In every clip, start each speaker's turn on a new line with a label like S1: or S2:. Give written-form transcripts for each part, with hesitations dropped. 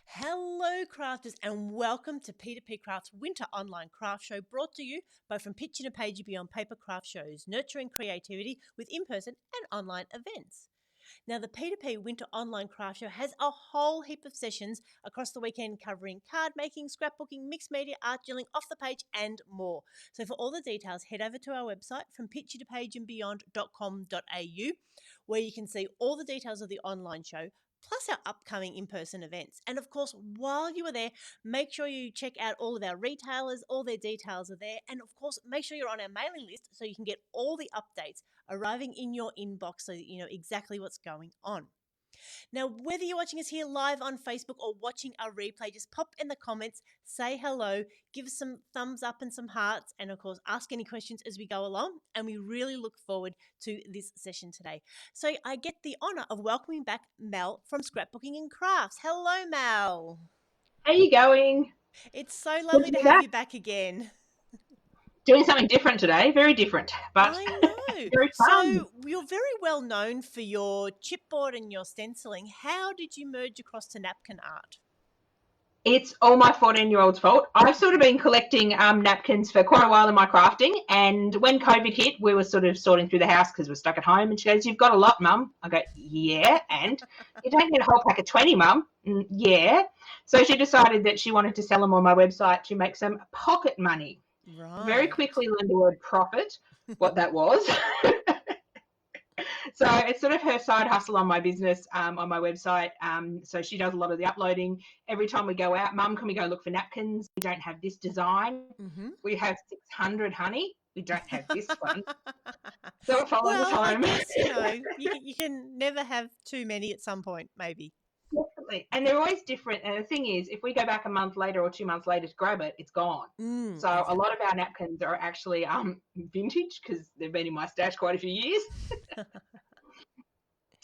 S1: Hello, crafters, and welcome to P2P Crafts Winter Online Craft Show, brought to you by From Picture to Page and Beyond Papercraft shows, nurturing creativity with in-person and online events. Now, the P2P Winter Online Craft Show has a whole heap of sessions across the weekend covering card making, scrapbooking, mixed media, art dealing, off the page, and more. So, for all the details, head over to our website, fromPictureToPageAndBeyond.com.au, where you can see all the details of the online show, plus our upcoming in-person events. And of course, while you are there, make sure you check out all of our retailers, all their details are there. And of course, make sure you're on our mailing list so you can get all the updates arriving in your inbox so that you know exactly what's going on. Now, whether you're watching us here live on Facebook or watching our replay, just pop in the comments, say hello, give us some thumbs up and some hearts, and of course, ask any questions as we go along. And we really look forward to this session today. So I get the honour of welcoming back Mel from Scrapbooking N Crafts. Hello, Mel.
S2: How you going?
S1: It's so lovely to have you back again.
S2: Doing something different today, very different, but
S1: I know.
S2: very fun.
S1: So you're very well known for your chipboard and your stenciling. How did you merge across to napkin art?
S2: It's all my 14-year-old's fault. I've sort of been collecting napkins for quite a while in my crafting, and when COVID hit, we were sort of sorting through the house because we're stuck at home, and she goes, "You've got a lot, Mum." I go, "Yeah, and you don't get a whole pack of 20, Mum." Yeah. So she decided that she wanted to sell them on my website to make some pocket money.
S1: Right.
S2: Very quickly learned the word profit, what that was. So it's sort of her side hustle on my business, on my website. So she does a lot of the uploading. Every time we go out, "Mum, can we go look for napkins? We don't have this design.
S1: Mm-hmm.
S2: We have 600, honey. We don't have this one." So it follows us
S1: Well, I
S2: home.
S1: guess, you can never have too many at some point, maybe.
S2: Definitely. And they're always different. And the thing is, if we go back a month later or 2 months later to grab it, it's gone. So
S1: Exactly.
S2: a lot of our napkins are actually vintage because they've been in my stash quite a few years.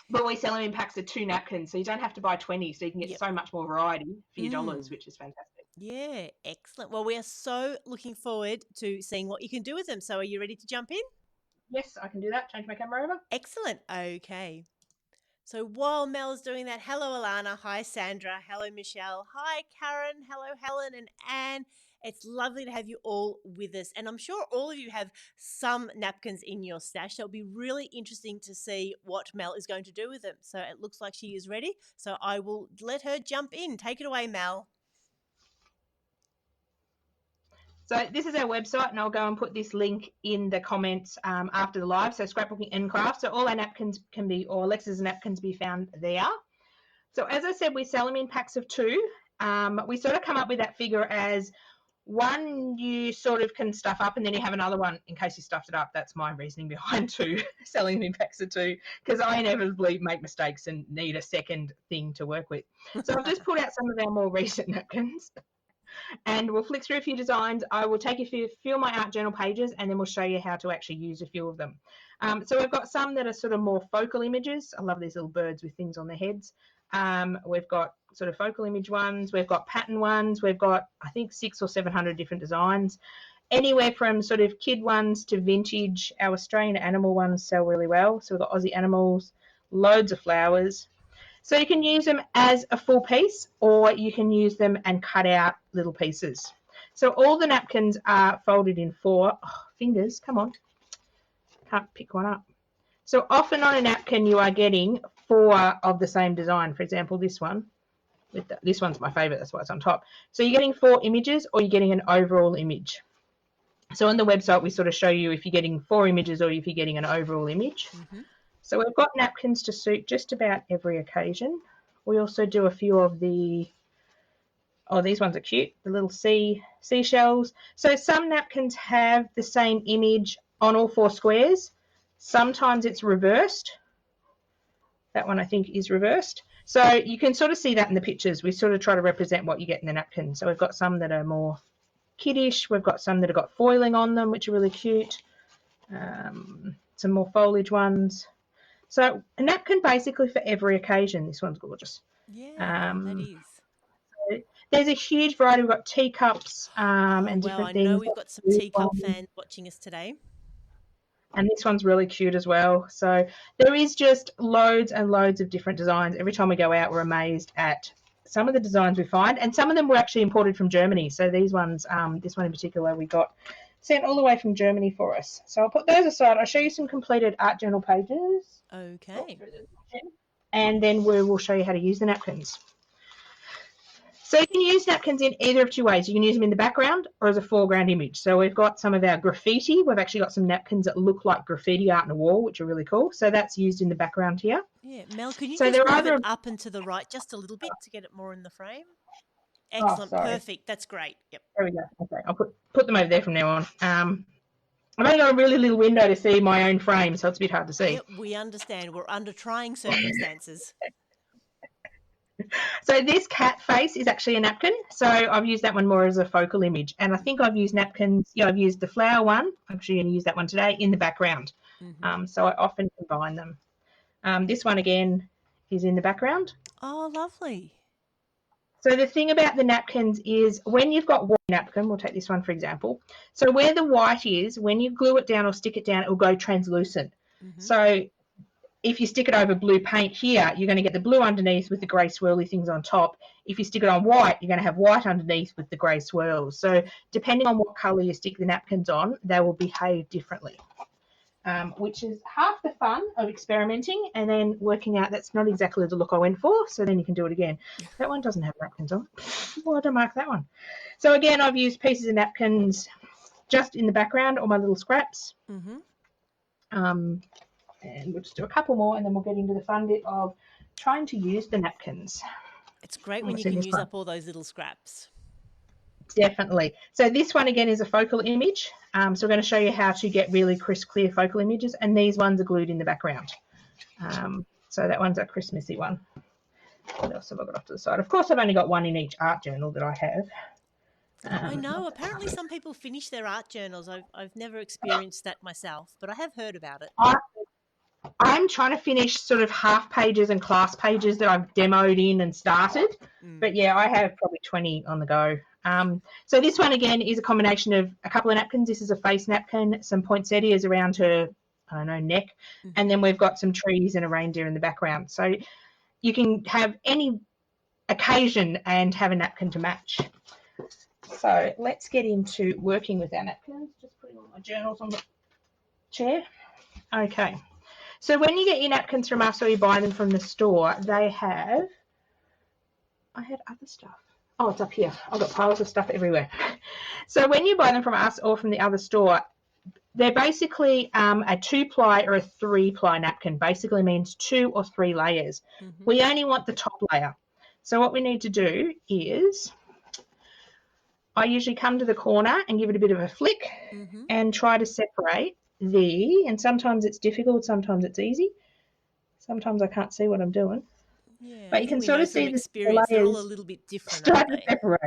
S2: But we sell them in packs of 2 napkins, so you don't have to buy 20, so you can get so much more variety for your dollars, which is fantastic.
S1: Yeah, excellent. Well, we are so looking forward to seeing what you can do with them. So are you ready to jump in?
S2: Yes, I can do that. Change my camera over.
S1: Excellent. Okay. So while Mel's doing that, hello, Alana. Hi, Sandra. Hello, Michelle. Hi, Karen. Hello, Helen and Anne. It's lovely to have you all with us. And I'm sure all of you have some napkins in your stash. So it'll be really interesting to see what Mel is going to do with them. So it looks like she is ready. So I will let her jump in. Take it away, Mel.
S2: So this is our website, and I'll go and put this link in the comments after the live. So Scrapbooking N Crafts. So all our napkins can be, or Alexa's napkins, be found there. So as I said, we sell them in packs of 2. We sort of come up with that figure as one you sort of can stuff up, and then you have another one in case you stuffed it up. That's my reasoning behind 2, selling them in packs of 2, because I inevitably make mistakes and need a second thing to work with. So I've just pulled out some of our more recent napkins, and we'll flick through a few designs. I will take you through a few of my art journal pages, and then we'll show you how to actually use a few of them. So we've got some that are sort of more focal images. I love these little birds with things on their heads. We've got sort of focal image ones. We've got pattern ones. We've got, I think, 600 or 700 different designs. Anywhere from sort of kid ones to vintage. Our Australian animal ones sell really well. So we've got Aussie animals, loads of flowers. So you can use them as a full piece, or you can use them and cut out little pieces. So all the napkins are folded in 4. Oh, fingers, come on. Can't pick one up. So often on a napkin you are getting 4 of the same design. For example, this one. This one's my favourite, that's why it's on top. So you're getting 4 images, or you're getting an overall image. So on the website we sort of show you if you're getting 4 images or if you're getting an overall image. Mm-hmm. So we've got napkins to suit just about every occasion. We also do a few of the, these ones are cute, the little seashells. So some napkins have the same image on all 4 squares. Sometimes it's reversed. That one I think is reversed. So you can sort of see that in the pictures. We sort of try to represent what you get in the napkin. So we've got some that are more kiddish. We've got some that have got foiling on them, which are really cute. Some more foliage ones. So a napkin basically for every occasion. This one's gorgeous.
S1: Yeah, that is.
S2: There's a huge variety. We've got teacups and different things.
S1: I know we've got some teacup fans watching us today.
S2: And this one's really cute as well. So there is just loads and loads of different designs. Every time we go out, we're amazed at some of the designs we find, and some of them were actually imported from Germany. So these ones, this one in particular, we got sent all the way from Germany for us. So I'll put those aside. I'll show you some completed art journal pages.
S1: Okay.
S2: And then we will show you how to use the napkins. So you can use napkins in either of two ways. You can use them in the background or as a foreground image. So we've got some of our graffiti. We've actually got some napkins that look like graffiti art on a wall, which are really cool. So that's used in the background here.
S1: Yeah, Mel, can you
S2: So
S1: just
S2: they're
S1: move it
S2: either...
S1: up and to the right just a little bit to get it more in the frame?
S2: Oh,
S1: Excellent.
S2: sorry.
S1: Perfect. That's great. Yep.
S2: There we go. Okay, I'll put them over there from now on. I've only got a really little window to see my own frame, so it's a bit hard to see.
S1: Yep, we understand. We're under trying circumstances.
S2: So this cat face is actually a napkin. So I've used that one more as a focal image. And I think I've used napkins. Yeah, I've used the flower one. I'm actually going to use that one today in the background.
S1: Mm-hmm.
S2: So I often combine them. This one again is in the background.
S1: Oh, lovely.
S2: So the thing about the napkins is when you've got white napkin, we'll take this one for example. So where the white is, when you glue it down or stick it down, it will go translucent.
S1: Mm-hmm.
S2: So if you stick it over blue paint here, you're going to get the blue underneath with the grey swirly things on top. If you stick it on white, you're going to have white underneath with the grey swirls. So depending on what colour you stick the napkins on, they will behave differently, which is half the fun of experimenting and then working out that's not exactly the look I went for, so then you can do it again. That one doesn't have napkins on. Why did I mark that one? So again, I've used pieces of napkins just in the background or my little scraps.
S1: Mm-hmm.
S2: And we'll just do a couple more and then we'll get into the fun bit of trying to use the napkins.
S1: It's great when you can use up all those little scraps.
S2: Definitely. So this one again is a focal image. So we're going to show you how to get really crisp, clear focal images, and these ones are glued in the background. So that one's a Christmassy one. What else have I got off to the side? Of course, I've only got one in each art journal that I have.
S1: I know. Apparently, some people finish their art journals. I've never experienced that myself, but I have heard about it.
S2: I'm trying to finish sort of half pages and class pages that I've demoed in and started. But yeah, I have probably 20 on the go. So this one again is a combination of a couple of napkins. This is a face napkin, some poinsettias around her, I don't know, neck, and then we've got some trees and a reindeer in the background. So you can have any occasion and have a napkin to match. So let's get into working with our napkins. Just putting all my journals on the chair. Okay. So when you get your napkins from us or you buy them from the store, they have... I had other stuff. Oh, it's up here. I've got piles of stuff everywhere. So when you buy them from us or from the other store, they're basically a 2-ply or a 3-ply napkin. Basically means 2 or 3 layers. Mm-hmm. We only want the top layer. So what we need to do is I usually come to the corner and give it a bit of a flick and try to separate and sometimes it's difficult, sometimes it's easy. Sometimes I can't see what I'm doing.
S1: Yeah,
S2: but you can sort of see the layers.
S1: They're all a little bit different,
S2: start to separate.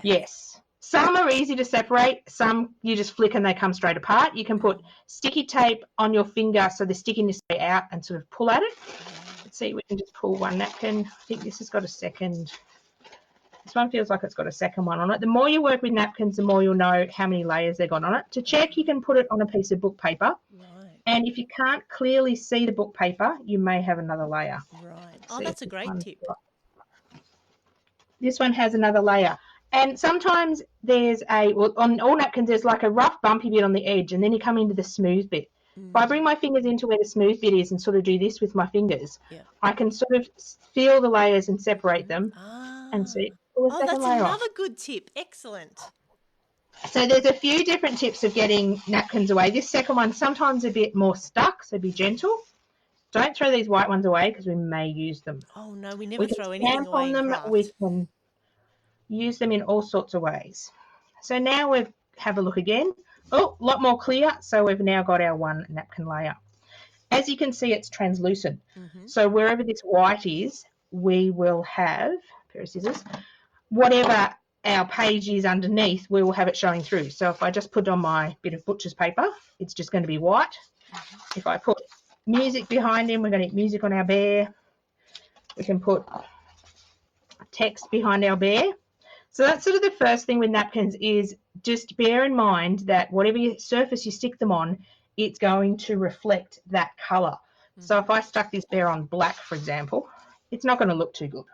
S2: Yes. Some are easy to separate. Some you just flick and they come straight apart. You can put sticky tape on your finger so the stickiness stay out and sort of pull at it. Let's see, we can just pull one napkin. I think this has got a second. This one feels like it's got a second one on it. The more you work with napkins, the more you'll know how many layers they've got on it. To check, you can put it on a piece of book paper. Right. And if you can't clearly see the book paper, you may have another layer.
S1: Right. Oh, that's a great tip.
S2: This one has another layer. And sometimes there's on all napkins, there's like a rough bumpy bit on the edge, and then you come into the smooth bit. If I bring my fingers into where the smooth bit is and sort of do this with my fingers, I can sort of feel the layers and separate them and see.
S1: Oh, that's another good tip. Excellent.
S2: So there's a few different tips of getting napkins away. This second one sometimes a bit more stuck, so be gentle. Don't throw these white ones away because we may use them.
S1: Oh, no, we never throw anything away in craft.
S2: We can use them in all sorts of ways. So now we have a look again. Oh, a lot more clear. So we've now got our one napkin layer. As you can see, it's translucent. So wherever this white is, we will have, a pair of scissors, whatever our page is underneath, we will have it showing through. So if I just put on my bit of butcher's paper, it's just going to be white. If I put music behind him, we're going to get music on our bear. We can put text behind our bear. So that's sort of the first thing with napkins is just bear in mind that whatever surface you stick them on, it's going to reflect that colour. So if I stuck this bear on black, for example, it's not going to look too good.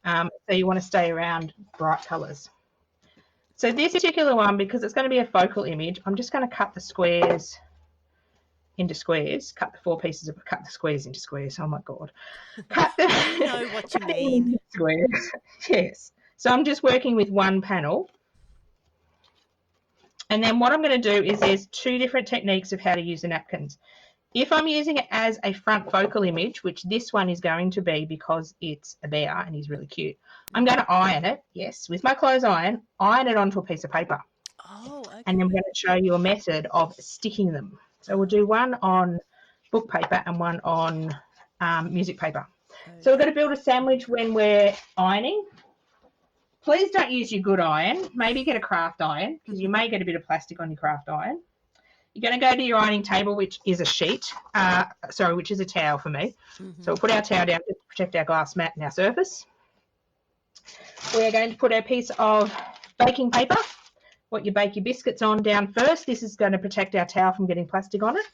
S2: So you want to stay around bright colours. So this particular one, because it's going to be a focal image, I'm just going to cut the squares into squares. Cut the squares into squares. Oh my God.
S1: We know what you mean.
S2: Squares. Yes. So I'm just working with one panel. And then what I'm going to do is there's two different techniques of how to use the napkins. If I'm using it as a front focal image, which this one is going to be because it's a bear and he's really cute, I'm going to iron it, yes, with my clothes iron it onto a piece of paper.
S1: Oh, okay.
S2: And then I'm going to show you a method of sticking them. So we'll do one on book paper and one on music paper. Okay. So we're going to build a sandwich when we're ironing. Please don't use your good iron. Maybe get a craft iron because you may get a bit of plastic on your craft iron. You're going to go to your ironing table, which is a sheet, which is a towel for me. So we'll put our towel down to protect our glass mat and our surface. We're going to put our piece of baking paper, what you bake your biscuits on, down first. This is going to protect our towel from getting plastic on it.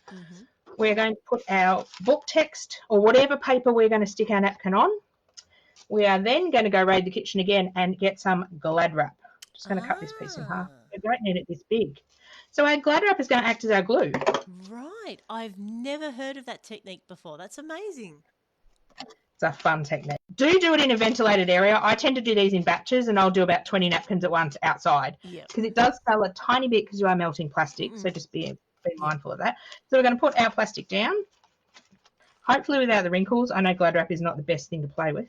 S2: We're going to put our book text or whatever paper we're going to stick our napkin on. We are then going to go raid the kitchen again and get some Gladwrap. Just going to cut this piece in half. We don't need it this big. So our Gladwrap is going to act as our glue.
S1: Right. I've never heard of that technique before. That's amazing.
S2: It's a fun technique. Do it in a ventilated area. I tend to do these in batches and I'll do about 20 napkins at once outside. Because it does swell a tiny bit because you are melting plastic. So just be mindful of that. So we're going to put our plastic down. Hopefully without the wrinkles. I know Gladwrap is not the best thing to play with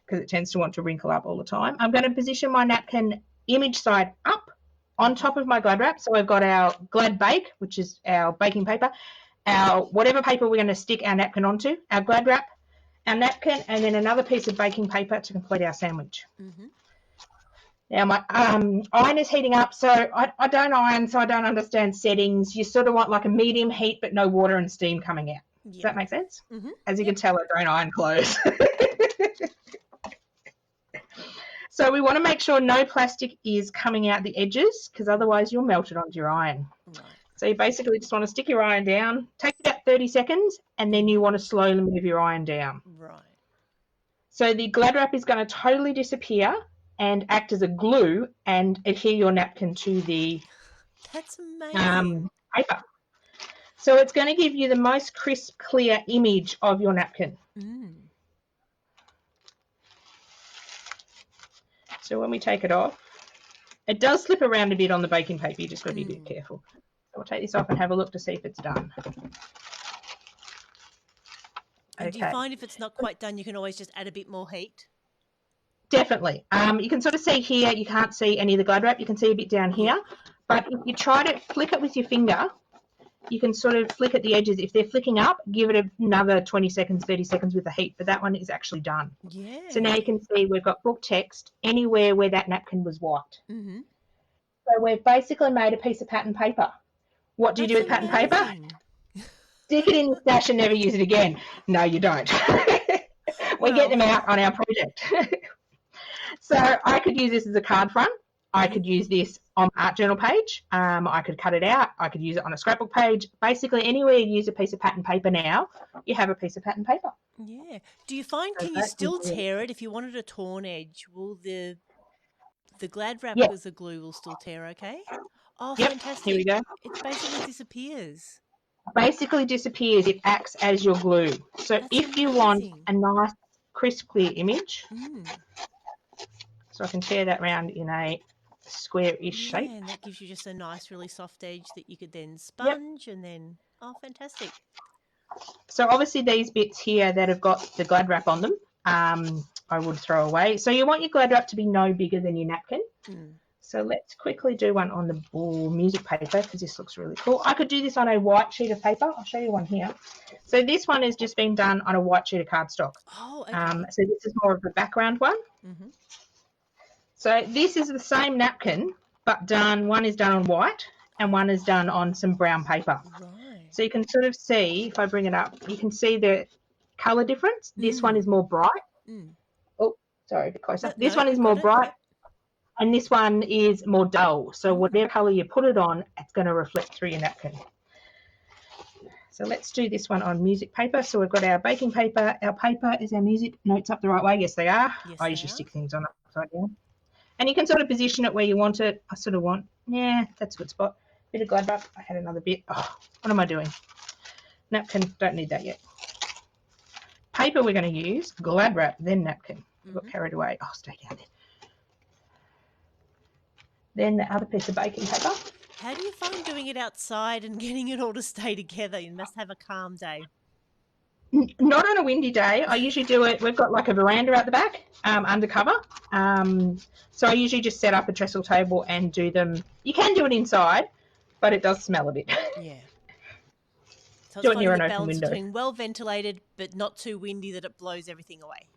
S2: because it tends to want to wrinkle up all the time. I'm going to position my napkin image side up on top of my Gladwrap. So I've got our Glad Bake, which is our baking paper, our whatever paper we're going to stick our napkin onto, our Gladwrap, our napkin, and then another piece of baking paper to complete our sandwich. Now my iron is heating up, so I don't iron, so I don't understand settings. You sort of want like a medium heat but no water and steam coming out. Does that make sense? As you can tell, I don't iron clothes. So we want to make sure no plastic is coming out the edges because otherwise you'll melt it onto your iron. So you basically just want to stick your iron down, take about 30 seconds, and then you want to slowly move your iron down. So the Gladwrap is going to totally disappear and act as a glue and adhere your napkin to the paper. So it's going to give you the most crisp, clear image of your napkin. So when we take it off, it does slip around a bit on the baking paper. You just got to be a bit careful. So we'll take this off and have a look to see if it's done.
S1: And do you find if it's not quite done, you can always just add a bit more heat?
S2: Definitely. You can sort of see here, you can't see any of the Gladwrap. You can see a bit down here. But if you try to flick it with your finger, you can sort of flick at the edges. If they're flicking up, give it another 20 seconds, 30 seconds with the heat. But that one is actually done. So now you can see we've got book text anywhere where that napkin was white. So we've basically made a piece of pattern paper. What do you do with pattern paper? Stick it in the stash and never use it again. No, you don't. We get them out on our project. So I could use this as a card front. I could use this on art journal page. I could cut it out. I could use it on a scrapbook page. Basically, anywhere you use a piece of pattern paper now, you have a piece of pattern paper.
S1: Do you find, can you still tear it if you wanted a torn edge? Will the Gladwrap with the glue will still tear okay? Oh, fantastic.
S2: Here we go.
S1: It basically disappears.
S2: It acts as your glue. So if you want a nice, crisp, clear image, so I can tear that round in a square-ish shape.
S1: And that gives you just a nice, really soft edge that you could then sponge and then, fantastic.
S2: So obviously these bits here that have got the Gladwrap on them, I would throw away. So you want your Gladwrap to be no bigger than your napkin. So let's quickly do one on the music paper because this looks really cool. I could do this on a white sheet of paper. I'll show you one here. So this one has just been done on a white sheet of cardstock. So this is more of a background one. So this is the same napkin, but one is done on white and one is done on some brown paper. So you can sort of see, if I bring it up, you can see the colour difference. This one is more bright. Oh, sorry, a bit closer. This one is more bright and this one is more dull. So whatever colour you put it on, it's going to reflect through your napkin. So let's do this one on music paper. So we've got our baking paper. Our paper is our music notes up the right way. Yes, they are.
S1: Yes,
S2: I
S1: they
S2: usually
S1: are.
S2: stick things on upside down. And you can sort of position it where you want it. I sort of want, yeah, that's a good spot. Bit of Gladwrap. I had another bit. Oh, what am I doing? Napkin, don't need that yet. Paper we're going to use, Gladwrap, then napkin. Got carried away. Oh, stay down there. Then the other piece of baking paper.
S1: How do you find doing it outside and getting it all to stay together? You must have a calm day.
S2: Not on a windy day. I usually do it. We've got like a veranda at the back, undercover. So I usually just set up a trestle table and do them. You can do it inside, but it does smell a bit.
S1: Yeah. So
S2: Do
S1: it's
S2: it near
S1: finding
S2: an
S1: the
S2: open
S1: balance
S2: window.
S1: between well ventilated but not too windy that it blows everything away.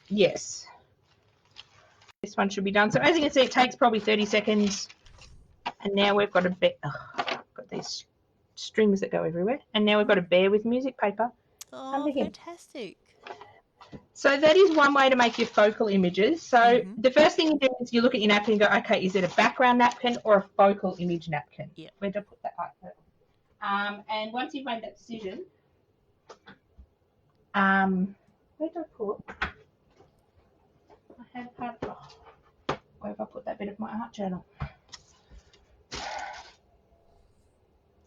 S2: Yes. This one should be done. So as you can see, it takes probably 30 seconds. And now we've got a bit. Got these strings that go everywhere. And now we've got a bear with music paper.
S1: Oh, fantastic.
S2: So that is one way to make your focal images. So the first thing you do is you look at your napkin and go, okay, is it a background napkin or a focal image napkin?
S1: Yeah.
S2: Where do I put that? And once you've made that decision, where do I put? I have part. Where have I put that bit of my art journal?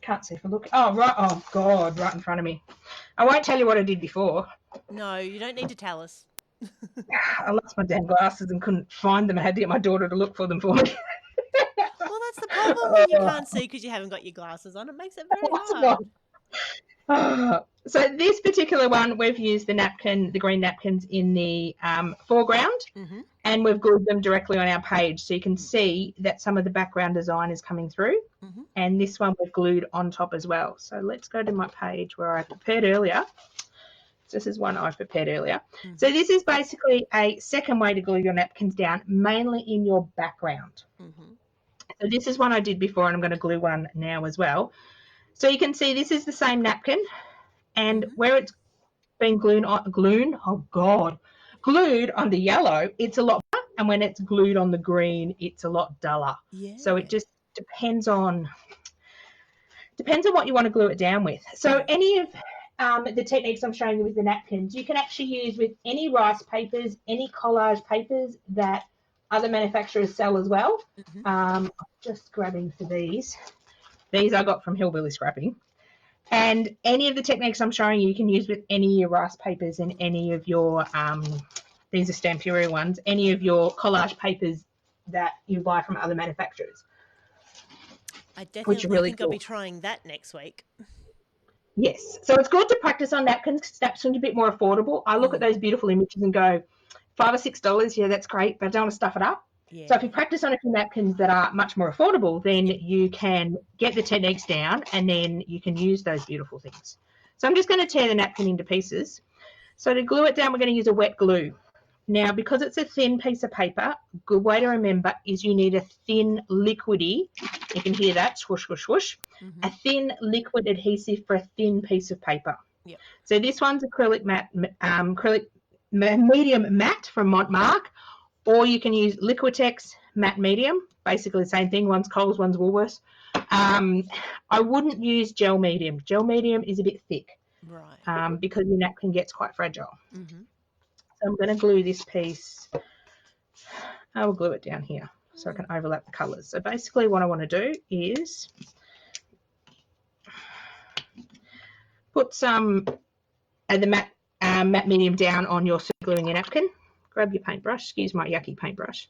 S2: Can't see if I look. Oh, right. Oh, God, right in front of me. I won't tell you what I did before.
S1: No, you don't need to tell us.
S2: I lost my damn glasses and couldn't find them. I had to get my daughter to look for them for me.
S1: Well, that's the problem when you can't see because you haven't got your glasses on. It makes it very hard.
S2: So this particular one, we've used the green napkins in the foreground, and we've glued them directly on our page. So you can see that some of the background design is coming through, and this one we've glued on top as well. So let's go to my page where I prepared earlier. This is one I prepared earlier. So this is basically a second way to glue your napkins down, mainly in your background. So this is one I did before, and I'm going to glue one now as well. So you can see this is the same napkin, and where it's been glued on the yellow, it's a lot better, and when it's glued on the green, it's a lot duller.
S1: Yeah.
S2: So it just depends on what you want to glue it down with. So any of the techniques I'm showing you with the napkins, you can actually use with any rice papers, any collage papers that other manufacturers sell as well. I'm just grabbing for these. These I got from Hillbilly Scrapping. And any of the techniques I'm showing you can use with any of your rice papers and any of your, these are Stamperia ones, any of your collage papers that you buy from other manufacturers.
S1: I definitely think I'll be trying that next week.
S2: Yes. So it's good to practice on napkins because napkins are a bit more affordable. I look at those beautiful images and go, $5 or $6, yeah, that's great, but I don't want to stuff it up. Yeah. So if you practice on a few napkins that are much more affordable, then you can get the techniques down and then you can use those beautiful things. So I'm just going to tear the napkin into pieces. So to glue it down, we're going to use a wet glue. Now, because it's a thin piece of paper, a good way to remember is you need a thin liquidy. You can hear that, swoosh, swoosh, swoosh. A thin liquid adhesive for a thin piece of paper. Yep. So this one's acrylic medium matte from Montmark, or you can use Liquitex matte medium, basically the same thing. One's Coles, one's Woolworths. I wouldn't use gel medium. Gel medium is a bit thick, right? Because your napkin gets quite fragile. So I'm going to glue this piece. I will glue it down here so I can overlap the colours. So basically what I want to do is put some of the matte medium down on your gluing your napkin. Grab your paintbrush, excuse my yucky paintbrush,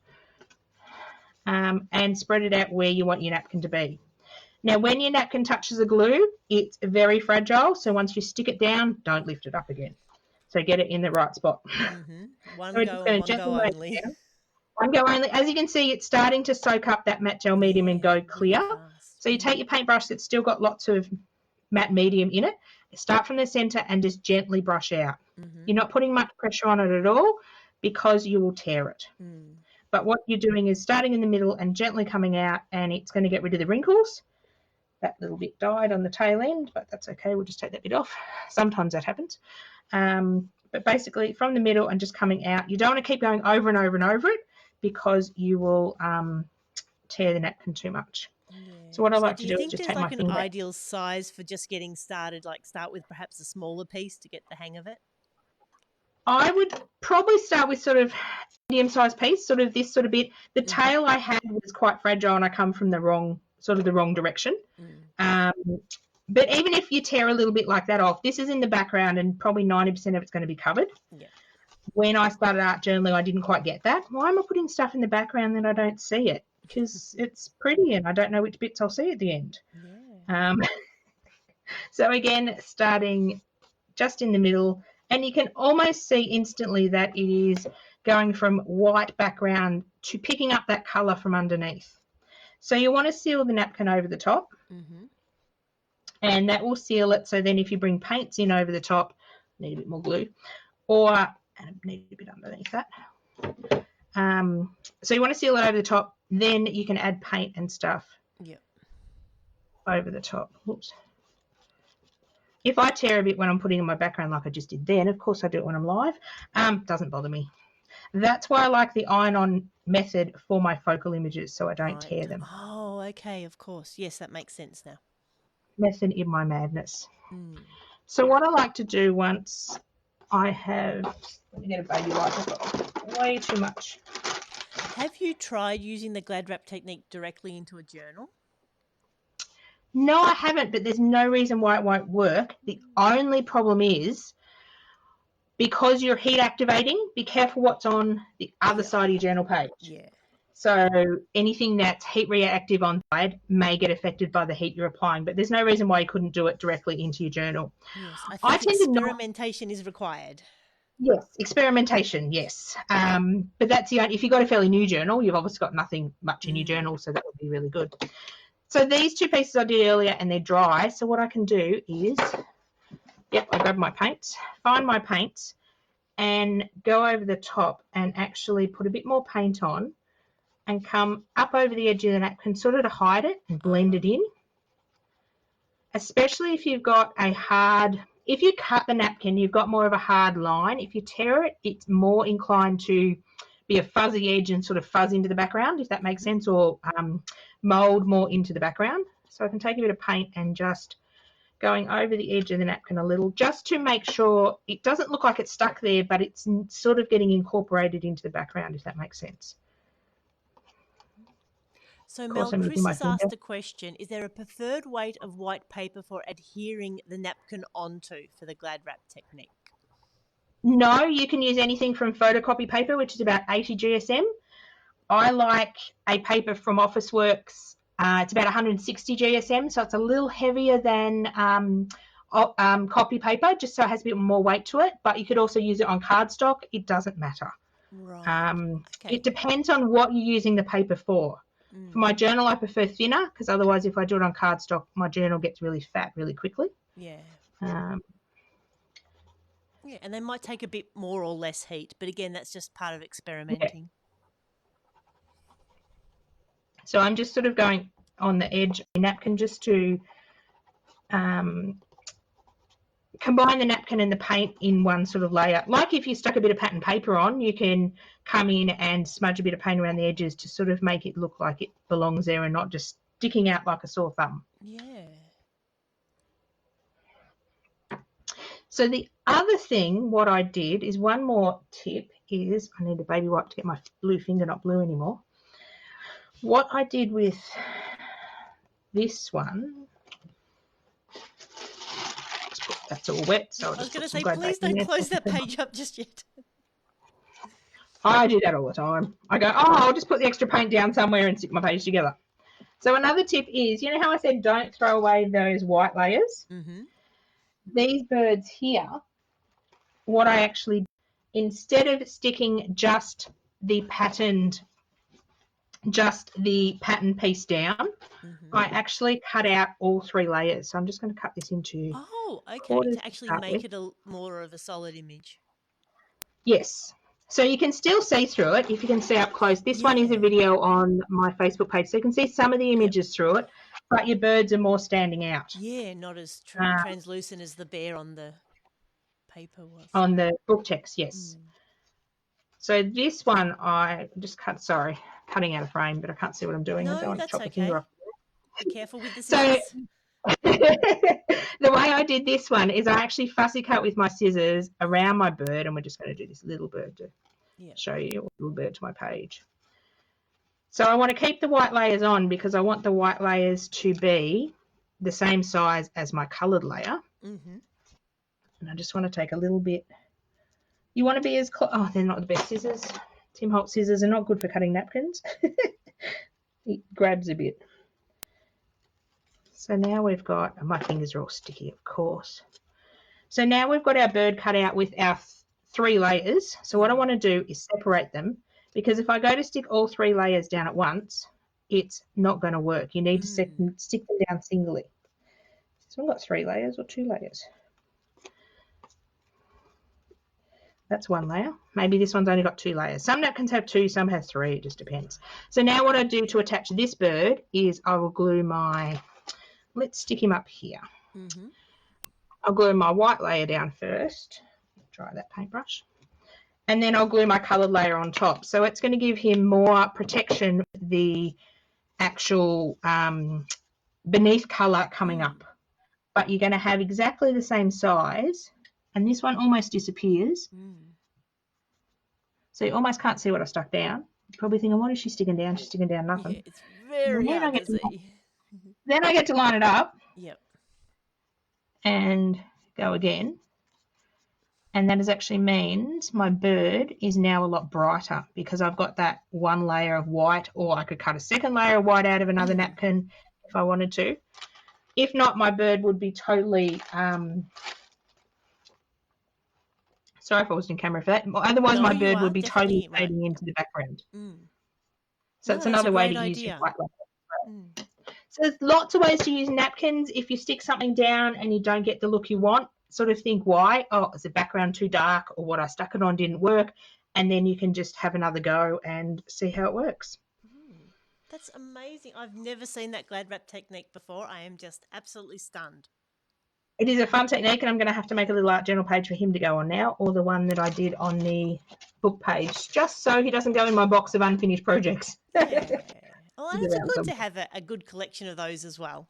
S2: and spread it out where you want your napkin to be. Now, when your napkin touches the glue, it's very fragile, so once you stick it down, don't lift it up again. So get it in the right spot.
S1: One go only.
S2: One go only. As you can see, it's starting to soak up that matte gel medium and go clear. So you take your paintbrush that's still got lots of matte medium in it, start from the centre and just gently brush out. You're not putting much pressure on it at all because you will tear it. But what you're doing is starting in the middle and gently coming out, and it's going to get rid of the wrinkles. That little bit died on the tail end, but that's okay. We'll just take that bit off. Sometimes that happens. But basically from the middle and just coming out. You don't want to keep going over and over and over it because you will tear the napkin too much.
S1: Yeah.
S2: So what I
S1: So
S2: like
S1: do
S2: to
S1: you
S2: do is
S1: think
S2: just
S1: there's
S2: take my
S1: like an
S2: finger.
S1: ideal size for just getting started? Like start with perhaps a smaller piece to get the hang of it?
S2: I would probably start with sort of medium-sized piece, sort of this sort of bit. The
S1: Mm-hmm.
S2: tail I had was quite fragile, and I come from the wrong direction.
S1: Mm.
S2: But even if you tear a little bit like that off, this is in the background, and probably 90% of it's going to be covered.
S1: Yeah.
S2: When I started art journaling, I didn't quite get that. Why am I putting stuff in the background that I don't see it? Because it's pretty, and I don't know which bits I'll see at the end.
S1: Yeah.
S2: So again, starting just in the middle, and you can almost see instantly that it is going from white background to picking up that colour from underneath. So you want to seal the napkin over the top,
S1: Mm-hmm.
S2: and that will seal it. So then if you bring paints in over the top, need a bit more glue, or and I need a bit underneath that. So you want to seal it over the top, then you can add paint and stuff over the top. Oops. If I tear a bit when I'm putting in my background like I just did then, of course I do it when I'm live, doesn't bother me. That's why I like the iron-on method for my focal images, so I don't tear them.
S1: Oh, okay, of course. Yes, that makes sense now.
S2: Method in my madness.
S1: Mm.
S2: So what I like to do once I have, let me get a baby wipe, I've got way too much.
S1: Have you tried using the Gladwrap technique directly into a journal?
S2: No, I haven't, but there's no reason why it won't work. The only problem is, because you're heat activating, be careful what's on the other side of your journal page.
S1: Yeah.
S2: So anything that's heat reactive on the side may get affected by the heat you're applying, but there's no reason why you couldn't do it directly into your journal.
S1: Yes, I
S2: I
S1: think
S2: tend to not.
S1: experimentation is required.
S2: Yes, experimentation, yes. But that's the only, if you've got a fairly new journal, you've obviously got nothing much in your journal, so that would be really good. So these two pieces I did earlier, and they're dry. So what I can do is, I grab my paints, find my paints, and go over the top and actually put a bit more paint on and come up over the edge of the napkin, sort of to hide it and blend it in. Especially if you've got if you cut the napkin, you've got more of a hard line. If you tear it, it's more inclined to be a fuzzy edge and sort of fuzz into the background, if that makes sense, or mould more into the background. So I can take a bit of paint and just going over the edge of the napkin a little, just to make sure it doesn't look like it's stuck there, but it's sort of getting incorporated into the background, if that makes sense.
S1: So Mel, Chris has asked a question. Is there a preferred weight of white paper for adhering the napkin onto for the Gladwrap technique?
S2: No, you can use anything from photocopy paper, which is about 80 GSM. I like a paper from Officeworks. It's about 160 GSM, so it's a little heavier than copy paper, just so it has a bit more weight to it. But you could also use it on cardstock. It doesn't matter.
S1: Right. Okay.
S2: It depends on what you're using the paper for. For my journal, I prefer thinner, because otherwise if I do it on cardstock, my journal gets really fat really quickly.
S1: Yeah. Yeah, and they might take a bit more or less heat, but again, that's just part of experimenting.
S2: Yeah. So I'm just sort of going on the edge of the napkin just to combine the napkin and the paint in one sort of layer. Like if you stuck a bit of pattern paper on, you can come in and smudge a bit of paint around the edges to sort of make it look like it belongs there and not just sticking out like a sore thumb.
S1: Yeah.
S2: So the other thing, what I did is, one more tip is, I need a baby wipe to get my blue finger not blue anymore. What I did with this one, that's all wet, so
S1: I was going to say, please don't close that page up just yet.
S2: I do that all the time. I go, I'll just put the extra paint down somewhere and stick my page together. So another tip is, you know how I said don't throw away those white layers?
S1: Mm-hmm.
S2: These birds here, what I actually, instead of sticking just the pattern piece down, I actually cut out all 3 layers. So I'm just going to cut this into quarters
S1: to actually make it more of a solid image.
S2: Yes. So you can still see through it if you can see up close. This one is a video on my Facebook page, so you can see some of the images through it, but your birds are more standing out.
S1: Yeah, not as translucent as the bear on the paper was.
S2: On the book text, yes. So this one I just cutting out of frame, but I can't see what I'm doing.
S1: No,
S2: I don't want to
S1: that's
S2: chop the
S1: okay.
S2: finger off.
S1: Be careful with the
S2: So
S1: scissors.
S2: the way I did this one is I actually fussy cut with my scissors around my bird, and we're just going to do this little bird to show you, a little bird to my page. So I want to keep the white layers on because I want the white layers to be the same size as my coloured layer.
S1: Mm-hmm.
S2: And I just want to take a little bit. You want to be as close. Oh, they're not the best scissors. Tim Holtz scissors are not good for cutting napkins. It grabs a bit. So now we've got, my fingers are all sticky, of course. So now we've got our bird cut out with our 3 layers. So what I want to do is separate them, because if I go to stick all 3 layers down at once, it's not going to work. You need to stick them down singly. So I've got 3 layers or 2 layers. That's 1 layer. Maybe this one's only got 2 layers. Some napkins have 2, some have 3. It just depends. So now what I do to attach this bird is I will glue my, let's stick him up here.
S1: Mm-hmm.
S2: I'll glue my white layer down first. Try that paintbrush. And then I'll glue my coloured layer on top. So it's going to give him more protection with the actual beneath colour coming up. But you're going to have exactly the same size. And this one almost disappears. So you almost can't see what I stuck down. You're probably thinking, what is she sticking down? She's sticking down nothing.
S1: Yeah, it's very hard to see.
S2: Then I get to line it up.
S1: Yep.
S2: And go again. And that actually means my bird is now a lot brighter because I've got that 1 layer of white, or I could cut a 2nd layer of white out of another napkin if I wanted to. If not, my bird would be totally, sorry if I wasn't in camera for that. Otherwise, my bird would be totally fading into the background. So it's another way to use your white layer. So there's lots of ways to use napkins. If you stick something down and you don't get the look you want, sort of think why. Oh, is the background too dark, or what I stuck it on didn't work? And then you can just have another go and see how it works.
S1: That's amazing. I've never seen that Gladwrap technique before. I am just absolutely stunned.
S2: It is a fun technique, and I'm going to have to make a little art journal page for him to go on now, or the one that I did on the book page, just so he doesn't go in my box of unfinished projects.
S1: Yeah. Well, and it's good to have a good collection of those as well.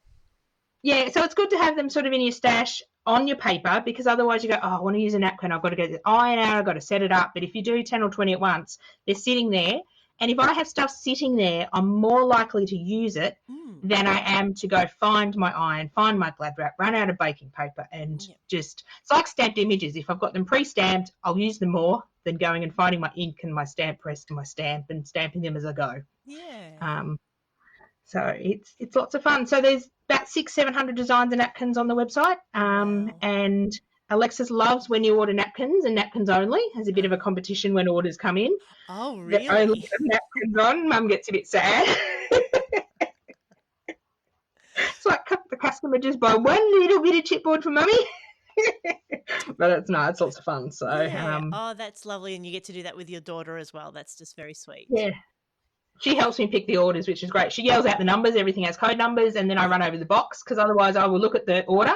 S2: Yeah, so it's good to have them sort of in your stash on your paper, because otherwise you go, oh, I want to use a napkin, I've got to get the iron out, I've got to set it up. But if you do 10 or 20 at once, they're sitting there. And if I have stuff sitting there, I'm more likely to use it than I am to go find my iron, find my Gladwrap, run out of baking paper, and just, it's like stamped images. If I've got them pre-stamped, I'll use them more than going and finding my ink and my stamp press and my stamp and stamping them as I go.
S1: Yeah.
S2: So it's lots of fun. So there's about 600-700 designs of napkins on the website.
S1: Wow.
S2: And Alexis loves when you order napkins and napkins only. There's a bit of a competition when orders come in.
S1: Oh, really?
S2: The only napkins on, Mum gets a bit sad. It's like the customer just buy one little bit of chipboard for Mummy. But it's lots of fun. So
S1: oh, that's lovely, and you get to do that with your daughter as well. That's just very sweet.
S2: Yeah. She helps me pick the orders, which is great. She yells out the numbers. Everything has code numbers, and then I run over the box, because otherwise I will look at the order,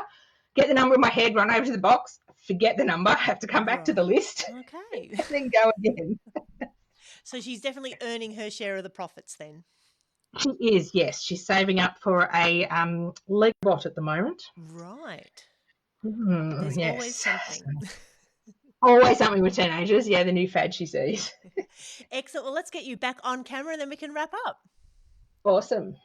S2: get the number in my head, run over to the box, forget the number, have to come back to the list,
S1: okay,
S2: and then go again.
S1: So she's definitely earning her share of the profits then.
S2: She is, yes. She's saving up for a leg bot at the moment.
S1: Right. There's always something.
S2: Always something with teenagers. Yeah, the new fad she sees.
S1: Excellent. Well, let's get you back on camera and then we can wrap up.
S2: Awesome.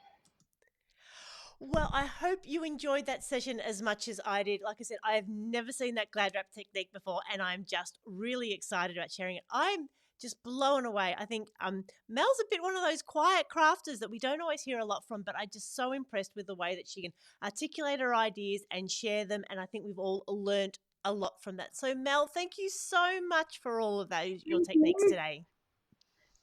S1: Well, I hope you enjoyed that session as much as I did. Like I said, I have never seen that Gladwrap technique before, and I'm just really excited about sharing it. I'm just blown away. I think Mel's a bit one of those quiet crafters that we don't always hear a lot from, but I'm just so impressed with the way that she can articulate her ideas and share them, and I think we've all learnt a lot from that. So, Mel, thank you so much for all of those, your techniques today.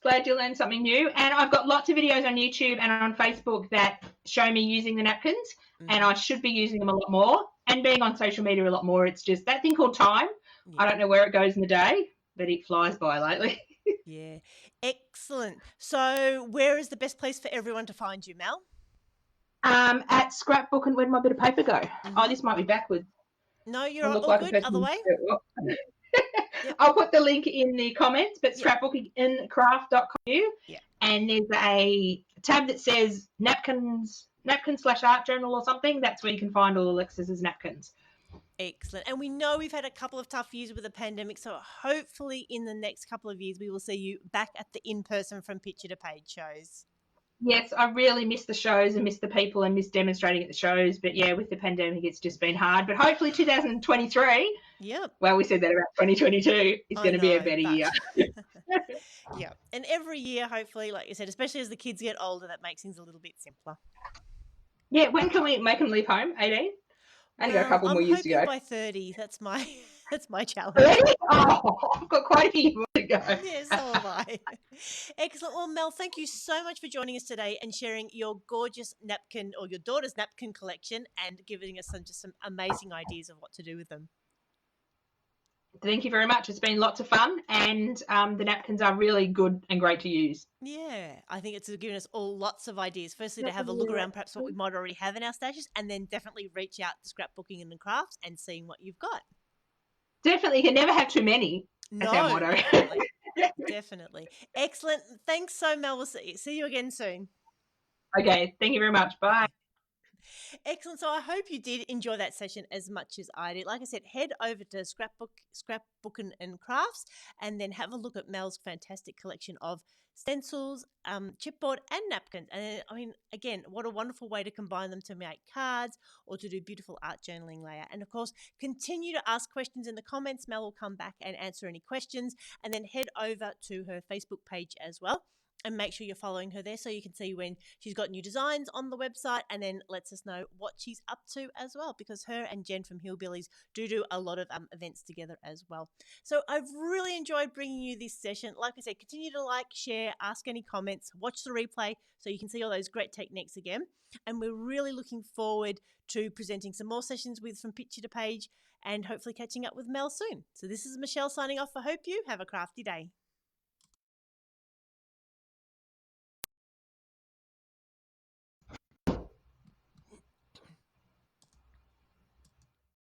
S2: Glad you learned something new. And I've got lots of videos on YouTube and on Facebook that show me using the napkins, and I should be using them a lot more and being on social media a lot more. It's just that thing called time. Yeah. I don't know where it goes in the day, but it flies by lately.
S1: Yeah. Excellent. So where is the best place for everyone to find you, Mel?
S2: At Scrapbook, and where'd my bit of paper go? Oh, this might be backwards.
S1: No, you're all like good. Other way.
S2: Yep. I'll put the link in the comments, but scrapbookinncraft.com, and there's a tab that says napkins, napkin/art journal or something, that's where you can find all Alexis's napkins.
S1: Excellent. And we know we've had a couple of tough years with the pandemic, so hopefully in the next couple of years we will see you back at the in-person from picture to page shows.
S2: Yes, I really miss the shows and miss the people and miss demonstrating at the shows. But yeah, with the pandemic, it's just been hard. But hopefully 2023,
S1: Yep.
S2: well, we said that about 2022, is going to be a better year.
S1: Yeah. And every year, hopefully, like you said, especially as the kids get older, that makes things a little bit simpler.
S2: Yeah, when can we make them leave home? 18? Only got a couple more years to go.
S1: By 30. That's my challenge.
S2: Really? Oh, I've got quite a few more to go.
S1: Yeah, so have I. Excellent. Well, Mel, thank you so much for joining us today and sharing your gorgeous napkin or your daughter's napkin collection and giving us some amazing ideas of what to do with them.
S2: Thank you very much. It's been lots of fun, and the napkins are really good and great to use.
S1: Yeah, I think it's given us all lots of ideas. Firstly, to have a look around perhaps what we might already have in our stashes, and then definitely reach out to Scrapbooking N Crafts and seeing what you've got.
S2: Definitely, you can never have too many. That's our motto.
S1: Definitely. Definitely. Excellent. Thanks so, Mel. We'll see you again soon.
S2: Okay, thank you very much. Bye.
S1: Excellent. So I hope you did enjoy that session as much as I did. Like I said, head over to Scrapbooking N Crafts and then have a look at Mel's fantastic collection of stencils, chipboard and napkins. And I mean, again, what a wonderful way to combine them to make cards or to do beautiful art journaling layout. And of course, continue to ask questions in the comments. Mel will come back and answer any questions, and then head over to her Facebook page as well. And make sure you're following her there so you can see when she's got new designs on the website, and then lets us know what she's up to as well, because her and Jen from Hillbillies do a lot of events together as well. So I've really enjoyed bringing you this session. Like I said, continue to like, share, ask any comments, watch the replay so you can see all those great techniques again. And we're really looking forward to presenting some more sessions with From Picture to Page and hopefully catching up with Mel soon. So this is Michelle signing off for Hope You have a crafty day.